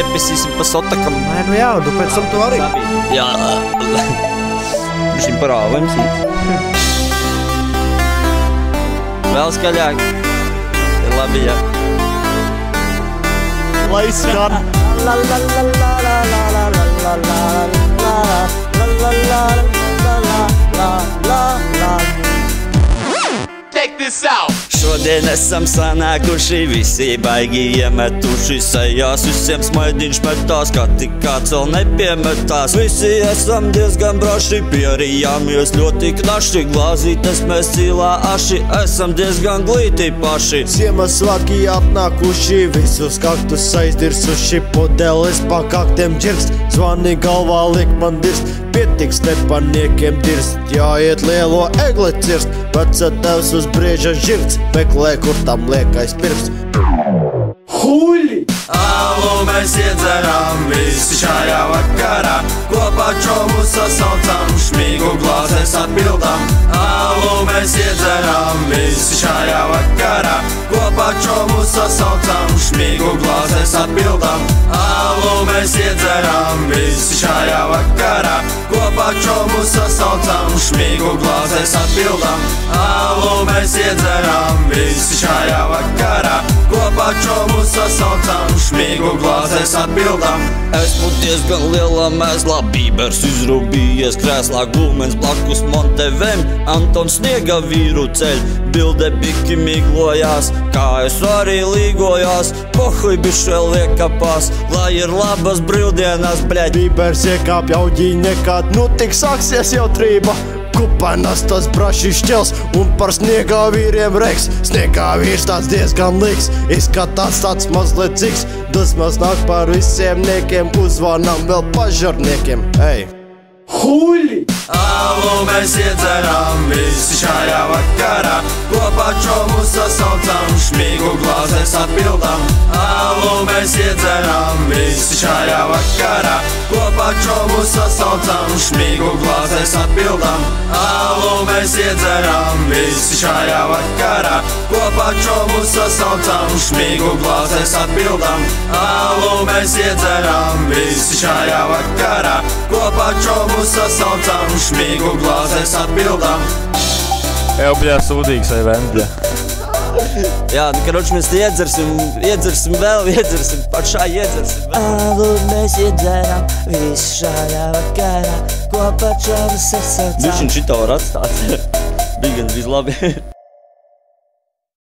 Iepisīsim pa sotakam. Nē, nu jā, tu pēc tam tu arī. Jā. Šim parāvim sīt. Vēl skaļāk. Ir labi, jā. Lai skan. La la la la la la la la la la la la la la la. Check this out! Šodien esam sanākuši, visi baigi iemetuši sejās, visiem smaidiņš metās, kā tik kāds vēl nepiemetās. Visi esam diezgan braši, pierījāmies ļoti knaši, glāzītes mēs cilā aši, esam diezgan glīti paši. Ziemassvētki atnākuši, visus kaktus aizdirsuši, pudeles pa kaktiem dzirkst, zvani galvā liek man dirst, pietiks nepaniekiem dirst, jāiet lielo egli cirst, veca tevs uz brieža žirts, meklē, kur tam liekais pirksts. Huļi! Alu mēs iedzeram visi šajā vakarā, kopā čomu sasaucam, šmīgu glāzēs atpildam. Alu mēs iedzeram visi šajā vakarā, kopā čomu sasaucam, šmīgu glāzēs atpildam. Alu mēs iedzeram visi šajā vakarā, kopā čomu sasaucam, šmīgu glāzēs atpildam. Alu mēs iedzeram visi šajā vakarā, kopā čomu sasaucam, šmīgu glāzēs atpildam. Esmu diezgan lielā mēslā, Bībers izrūbījies krēslā, Glūmens blakus Montevem, Antons sniega vīru ceļ, bilde biki miglojās, kājas arī līgojās, pohuj bišķi liekapās, lai ir labas brīvdienas, bļaļ. Bībers iekāp jaudī nekād, nu tik sāksies jautrība. Kupenas tas braši šķels un par sniegā vīriem reiks. Sniegā vīrs tāds diezgan līks, izskatās tāds mazliet ciks. Dusmas nāk par visiem niekiem, uzvanām vēl pažarniekiem. Ei! Huļi! Alu mēs iedzeram visi šajā vakarā, kopā čomu sasaucam, šmīgu glāzēs atpildam. Alu mēs iedzeram visi šajā vakarā, kopā čomu sasaucam, šmīgu glāzēs atpildam. Alu mēs iedzeram visi šajā vakarā, kopā čomu sasaucam, šmīgu glāzēs atpildam. Alu mēs iedzeram visi šajā vakarā, kopā čomu sasaucam, šmīgu glāzēs atpildam. Evo, bļā, sūdīgs vai vendļa. Jā, nu, karoči, mēs iedzersim vēl, pašā iedzersim vēl. Alu mēs iedzeram visu šajā vakarā, kopā čomu sasaucam. Bišķiņ šitā var atstāt. Bija gan drīz labi.